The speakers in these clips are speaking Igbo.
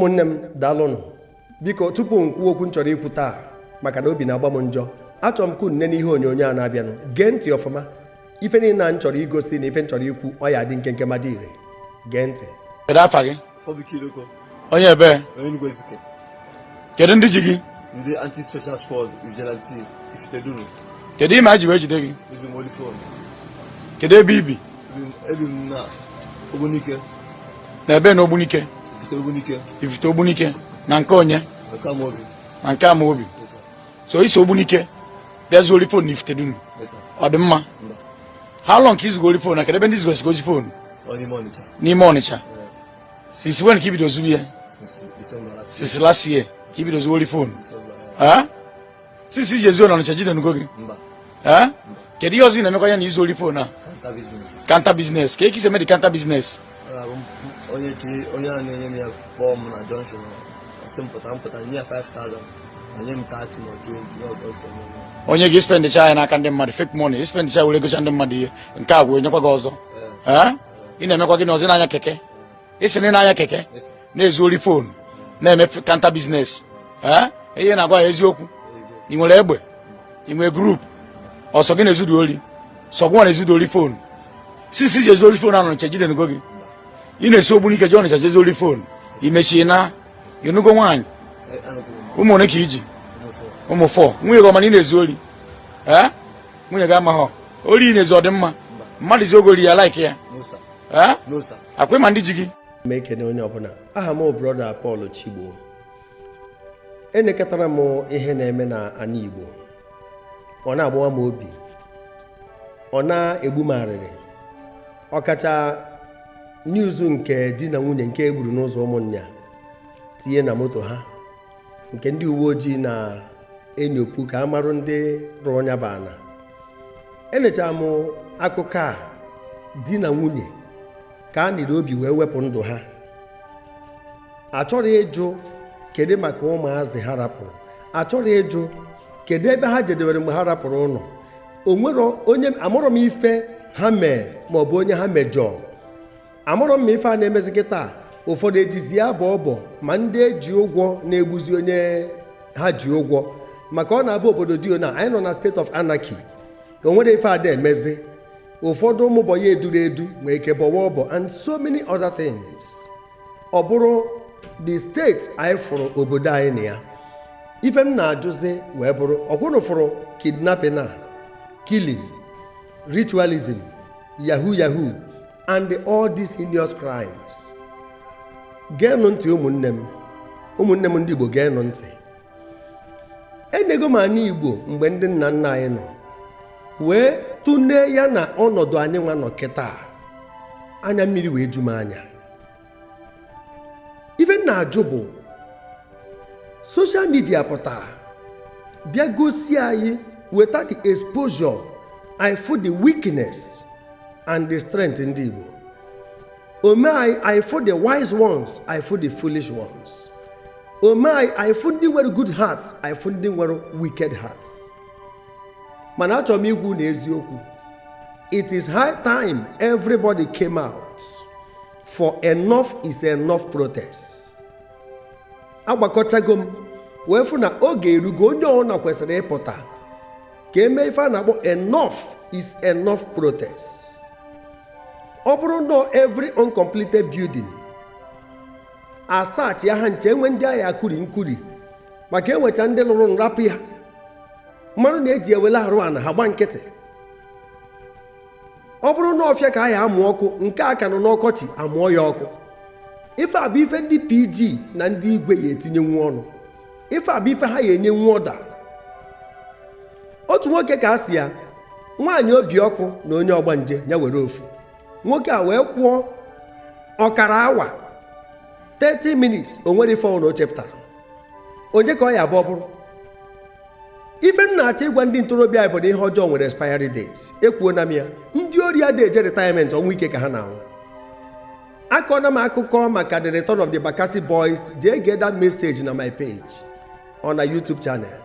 ụmụnne m daalụnụ biko tupu m kwuo okwu m chọrọ ikwu taa maka na obi na-agba m njọ achọrọ m ka unu nene ihe onyonyo a na-abịanụ gee ntị ọfụma ife niile m chọrọ igosi na ife m chọrọ ikwu ọ ya dị nkenke madị ire gee ntị. Kedu afa gị? Onye ebe? Kedu ndị ji gị? Ndị anti-special squad vigilante Ifitedunu. Kedu ime ji wee jide gị? Kedu ebe ibi? Ebi m na Ogbunike. Na ebe na Ogbunike? Ifite Ogbunike. Na nke onye? Na nke Amaobi. So isi Ogbunike bịa zuo oli phone na Ifitedunu. Ọ dị mma? How long ka izugo oli phone na kedu ebe ndị zigozi phone? N'ime Ọnịcha. Since when ka ibido zuo ya? Since last year ka ibido zuo oli phone. Since ije zuo na Ọnịcha jide nugo gị? Kedu ihe ọzọ ị na-emekwa ya na izu oli phone a? Counter business. Ka ekise eme dị counter business? Onye a na-enye m ya kpọọ m na junction asị mpụta nye ya 5,000 nye m 30 ma 20 onye gị spendicha ya n'aka ndị mmadụ fake money spendicha were gocha ndị mmadụ ihe nke a bụ enyekwa gị ọzọ ị na-emekwa gị na ọzọ n'anya keke isi n'anya keke na-ezu ori fon na-eme counter business ihe na-agwa ya eziokwu ị nwere egbe ị nwere grup ọsọ gị na-ezudu ori sọ gwa na-ezudu ori fon sisi ji ezu ori fon anọ nche jide nugo gị ị na-esi Ogbunike ji Ọnịcha jezi ori fon imechi na ịnụgo nwaanyị ụmụ one ka iji ụmụ 4 nwunye gị ọma na ị na-ezu ori nwunye gị amaghọ ori ị na-ezu ọdịmma mmadụ zi oge ori ya like ya akwa ma ndị ji gị ma ekene onye ọbụla aha m brọda Paul Chigbo enekọtara m ihe na-eme na ana Igbo ọ na-agbawa m obi ọ na-egbu m arịrị ọkacha n'izu nke di na nwunye nke egburu n'ụzọ ụmụnne ya tinye na moto ha nke ndị uwe ojii na-enyopu ka a marụ ndị rụrụ ọnya bụ ana elechara m akụkọ a di na nwunye ka a niri obi wee wepụ ndụ ha achọrọ ịjụ kedu maka ụmụazị ha rapụrụ achọrọ ịjụ kedu ebe ha jedewere mgbe ha rapụrụ ụlọ o nwere onye amụrụ m ife ha mee maọbụ onye ha mejọọ amụrụ m ife a na-emezi kịta ụfọdụ ejizi ya bụ ọbọ ma ndị eji ụgwọ na-egbuzi onye ha ji ụgwọ maka ọ na-abụ obodo dio na anyị nọ na state of anarchy o nwere ife ada emezi ụfọdụ ụmụbọ ya eduru edu nwee ike bọwa ọbọ and so many other things ọ bụrụ the state anyị fụrụ obodo anyị na ya ife m na-ajụzi wee bụrụ ọkwụrụ fụrụ kidnapping a killing ritualism yahoo and all these heinous crimes. Geenụ ntị ụmụnne m ndị Igbo geenụ ntị enyego m anyị Igbo mgbe ndị nna nna anyị nọ wee tụnee ya na ọnọdụ anyị nwa nọ kịta anya mmiri wee ju m anya ife na-ajụ bụ social media pụtara bịa gosi anyị weta the exposure I feel the weakness and the strength ndị Igbo ome I feel the wise ones I feel the foolish ones ome I feel ndị nwere good hearts I feel ndị nwere wicked hearts mana achọrọ m ikwu na eziokwu it is high time everybody came out for enough is enough protest agbakọtago m wee fụ na oge erugo onye ọbụla kwesịrị ịpụta ka eme ife a na-akpọ enough is enough protest ọ bụrụ na every uncompleted building asach ya ha nche enwe ndị agha akụri nkuri maka enwecha ndị lụrụ nrapụ ya mmadụ na-eji ewele arụ ana ha gba nkịtị ọ bụrụ na ọfịa ka agha amụ ọkụ nke aka nọ n'ọkọchị amụọ ya ọkụ ife abụ ife ndị PG na ndị igwe ya etinyenwu ọnụ ife abụ ife ha ya enyenwu ọda otu nwoke ka a sị ya nwaanyị obi ọkụ na onye ọgbanje ya were ofu nwoke a wee kwụọ ọkara awa 30 minutes o nwere ife ọnụ o chepụtara onye ka ọ ya bụ ọ bụrụ ife m na-achọ ịgwa ndị ntorobịa bụ na ihe ọjọọ nwere expiry date ekwuo na m ya ndị ori ya dị eje retirement ọnwụ ike ka ha na-anwụ akọna m akụkọ maka the return of the Bakassi boys jee get that message na my page on a YouTube channel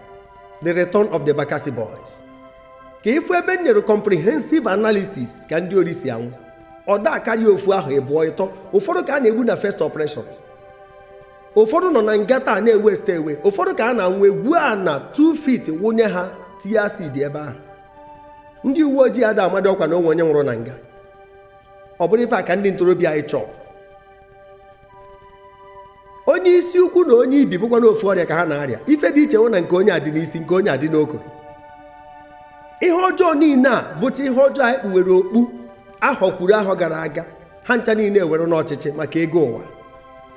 the return of the Bakassi boys ka ifu ebe m nyere comprehensive analysis ka ndị ori si anwụ ọ da akarịa ofu ahụ ịbụọ ịtọ ụfọdụ ka a na-egbu na first operation ụfọdụ nọ na nga taa na-eweste ewe, ụfọdụ ka a na-anwụ egwu a na 2 feet wụnye ha tie acid ebe ahụ. Ndị uwe ojii ada amadị ọkwa na onwe onye nwụrụ na nga. Ọ bụrụ ife a ka ndị ntorobịa anyị chọọ. Onye isi ukwu na onye ibi bụkwa n'ofu ọrịa ka ha na-arịa. Ife dị iche nwụ na nke onye adị n'isi, nke onye adị n'okoro. Ihe ọjọọ niile a bụcha ihe ọjọọ anyị kpuwere okpu ahọkwuru ahọ gara aga, ha ncha niile ewere n'ọchịchị maka ego ụwa.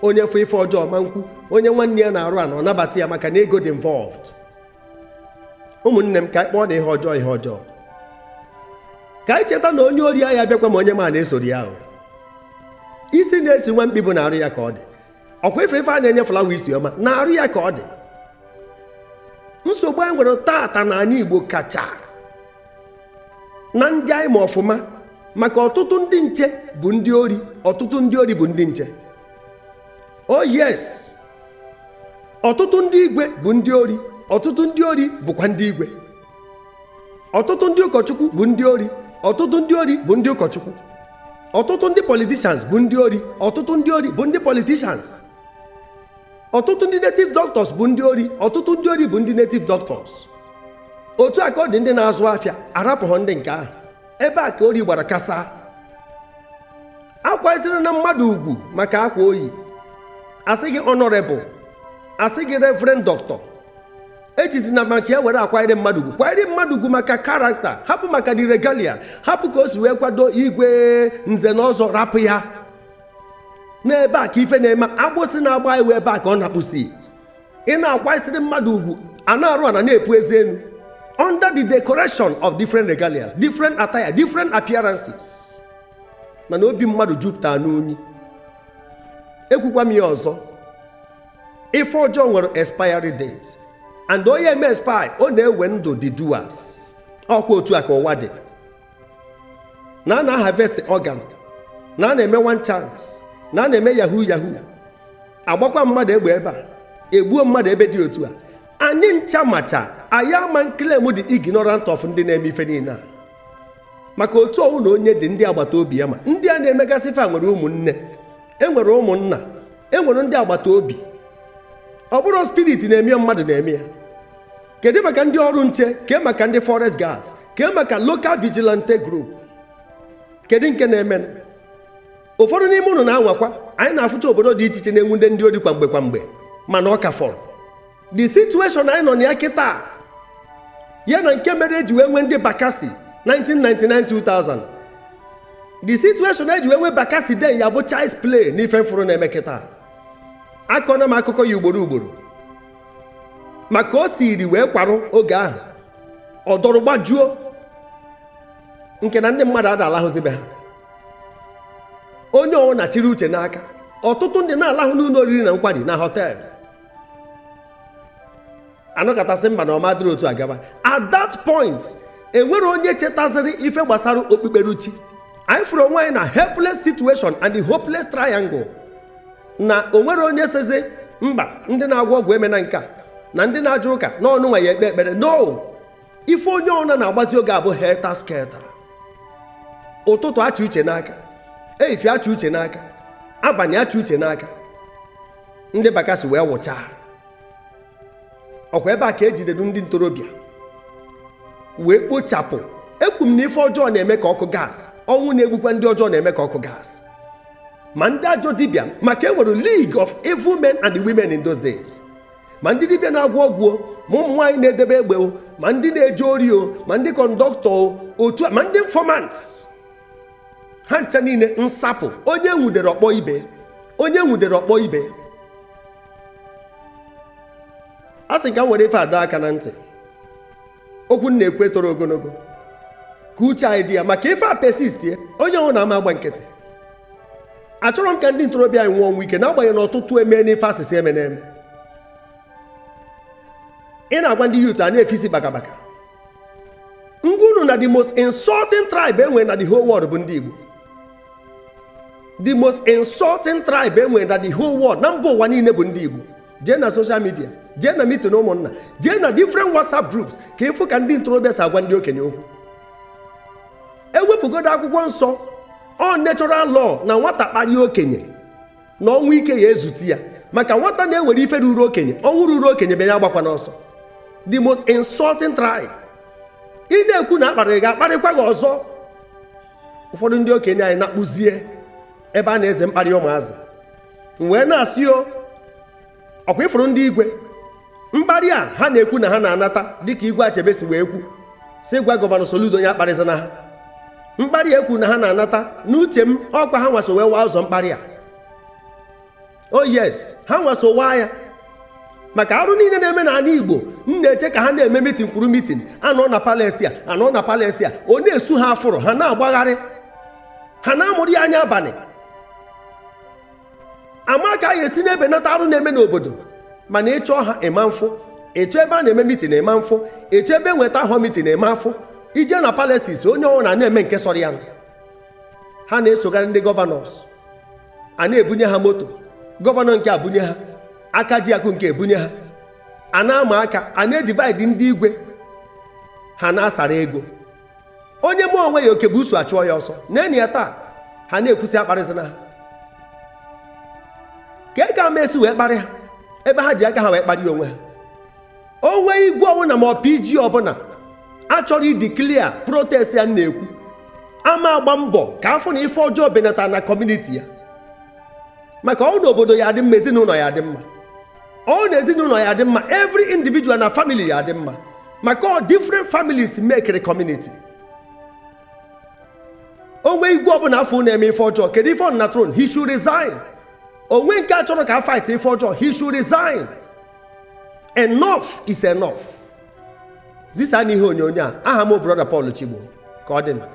Onye fụ ife ọjọọ ma nkwu, onye nwanne ya na-arụ ana ọ nabata ya maka na ego dị involved. Ụmụnne m, ka anyị kpọọ na ihe ọjọọ ihe ọjọọ. Ka anyị cheta na onye ori ahịa bịakwa ma onye ma na-esori ya ahụ. Isi na-esi nwa mkpi bụ na arụ ya ka ọ dị. Ọkwa ife a na-enye flawa isi ọma na arụ ya ka ọ dị. Nsogbu anyị nwere taata na anyị Igbo kacha na ndị anyị ma ọfụma, maka ọtụtụ ndị nche bụ ndị ori, ọtụtụ ndị ori bụ ndị nche. Oh yes, ọtụtụ ndị igwe bụ ndị ori, ọtụtụ ndị ori bụkwa ndị igwe. Ọtụtụ ndị ụkọchukwu bụ ndị ori, ọtụtụ ndị ori bụ ndị ụkọchukwu. Ọtụtụ ndị politicians bụ ndị ori, ọtụtụ ndị ori bụ ndị politicians. Ọtụtụ ndị native doctors bụ ndị ori, ọtụtụ ndị ori bụ ndị native doctors. Otu aka ọ dị ndị na-azụ afịa arapụghọ ndị nke ahụ. Ebe a ka ori gbara kasa. Akwanyeziri na mmadụ ugwu maka akwa oyi. Asị gị honorable, asị gị reverend doctor. Ejizi na maka ya were akwanyere mmadụ ugwu. Kwanyere mmadụ ugwu maka karakta, hapụ maka the regalia, hapụ ka o si wee kwado igwe nze na ọzọ, rapụ ya. N'ebe a ka ife na-eme, agbụsị na-agba iwe ebe a ka ọ na-akpụsi. Ị na-akwanyesịrị mmadụ ugwu, a na-arụ ana na-epu eze enu. Under the decoration of different regalias, different attire, different appearances. Mana obi mmadụ jupụtara n'unyi. Ekwukwa m ya ọzọ. Ife ọjọọ nwere expiry date. And onye eme expire, ọ na-ewe ndụ the doers. Ọkwa otu a ka ụwa dị. Na a na-harvest organ, na a na-eme one chance, na a na-eme yahoo yahoo. Agbakwa mmadụ egbe ebe a, egbuo mmadụ ebe dị otu a. Anyị ncha macha, anyị ama claim dị ignorant of ndị na-eme ife niile a. Maka otu ọwụ na onye dị ndị agbata obi ya ma ndị a na-emegasị ife a nwere ụmụnne, enwere ụmụnna, enwere ndị agbata obi. Ọ bụrụ spirit na-eme mmadụ na-eme ya. Kedu maka ndị ọrụ nche, ke maka ndị forest guards, ke maka local vigilante group? Kedu nke na-eme? Ụfọdụ n'ime unu na-anwakwa, anyị na-afụcha obodo dị iche iche na-enwude ndị ori kwa mgbe, mana ọ ka fọrọ. The situation anyị nọ na ya kịta, ya na nke mere eji wee nwee ndị Bakassi 1999-2000. The situation eji wee nwee Bakassi den ya bụ child's play n'ife mfụrụ na-eme kịta. Akọna m akụkọ ya ugboro maka o siri wee kwarụ oge ahụ, ọ dọrọ gbajuo nke na ndị mmadụ ada alahụzibe ha. Onye ọwụ na-achịrị uche n'aka. Ọtụtụ ndị na-alahụ n'ụlọ oriri na nkwari na họtel. Anọkọtasị mba na ọma dịrị otu agaba. At that point, enwere onye chetaziri ife gbasara okpukperechi. Anyị fụrụ onwe anyị na helpless situation and the hopeless triangle. Na onwere onye sezi mba ndị na-agwọ ọgwụ eme na nka na ndị na-aja ụka n'ọnụ nwa ya ekpe ekpere. No, ife onye ọna na-agbazi oge abụ helter skelter. Ụtụtụ achị uche n'aka, eifi achị uche n'aka, abalị achị uche n'aka. Ndị Bakassi wee wụcha. Ọkwa ebe a ka ejidere ndị ntorobịa wee kpochapụ. Ekwu m na ife ọjọọ na-eme ka ọkụ gas, ọnwụ na-egbukwa ndị ọjọọ na-eme ka ọkụ gas. Ma ndị ajọ dibịa, maka enwere league of evil men and the women in those days. Ma ndị dibịa na-agwọ ọgwụ, ma ụmụ nwaanyị na-edebe egbe, ma ndị na-eje ori, ma ndị kọndọktọ, otu ma ndị informants. Ha ncha niile nsapụ. Onye nwudere ọkpọ ibe, onye nwudere ọkpọ ibe. A sị ka m were ife adọ aka na ntị. Okwu na-ekwe toro ogologo ka uche anyị dị ya, maka ife a persistie, onye ọhụrụ na-ama agba nkịtị. Achọrọ m ka ndị ntorobịa anyị nwụọ ọnwụ ike n'agbanyeghị na ọtụtụ eme n'ife asịsị eme na-eme. Ị na-agwa ndị youth a na-efisi bakabaka. Ngunu na the most insulting tribe enwere na the whole world bụ ndị Igbo. The most insulting tribe enwere na the whole world na mba ụwa niile bụ ndị Igbo. Jee na social media, jee na meeting ụmụnna, jee na different WhatsApp groups ka ịfụ ka ndị ntorobịa si agwa ndị okenye okwu. Ewepụgodo akwụkwọ nsọ, ọ natural law na nwata kparịa okenye na ọnwụ ike ya ezuti ya. maka nwata na-ewere ife ruru okenye ọnwụ ruru okenye bịa ya agbakwa n'ọsọ. The most insulting tribe. Ị na-ekwu na akparịrị gị akparịkwa gị ọzọ. Ụfọdụ ndị okenye anyị na-akpụzie ebe a na-eze mkparị ụmụazị. Wee na-asị ọkwa ịfụrụ ndị igwe mkparị a ha na-ekwu na ha na-anata dịka Igwe Achebe si wee kwu si gwa Gọvanọ Soludo onye akparịzina ha. Mkparị ekwu na ha na-anata n'uche m ọkwa ha nwaso wee waa ụzọ mkparị a. Oh yes, ha nwaso waa ya maka arụ niile na-eme n'ala Igbo. M na-eche ka ha na-eme mitin kwuru mitin anọ na palesia anọ na palesia ọ na-esu ha afụrụ ha na-agbagharị ha na-amụrụ ya anya abalị. Ama ka anyị esi n'ebe nata arụ na-eme n'obodo mana ịchọ ha ịma mfụ, ịchọ ebe a na-eme mitin ịma mfụ, ịchọ ebe nweta ahụ mitin ịma afụ. Ije na palaces onye ọbụla na-eme nke sọrọ ya. Ha na-esogharị ndị gọvanọs a na-ebunye ha moto, gọvanọ nke abunye ha aka ji akụ nke ebunye ha a na-ama aka a na-edivaịdị ndị igwe ha na-asara ego. Onye mụọ onwe ya oke bụ usu achụọ ya ọsọ n'enyi ya taa ha na-ekwusi akparịzina ha. Ka ị ga-ama esi wee kparị ha ebe ha ji aka ha wee kparị onwe ha. Onwe igwe ọbụla ma ọ PG ọbụla achọrọ idiklia protest ya na-ekwu ama agba mbọ ka afọ na ife ọjọọ benata na kọmuniti ya maka ọ na obodo ya adị mma, ezinụlọ ya adị mma. Ọ na ezinụlọ ya adị mma, every individual na family ya adị mma maka all different families make the community. Onwe igwe ọbụla afọ na-eme ife ọjọọ kedu ife ọ na throne, he should resign. Onwe nke achọrọ ka fight ife ọjọọ, he should resign. Enough is enough. This is ihe onyonyo a aha m brother Paul Chigbo ka ọ dị na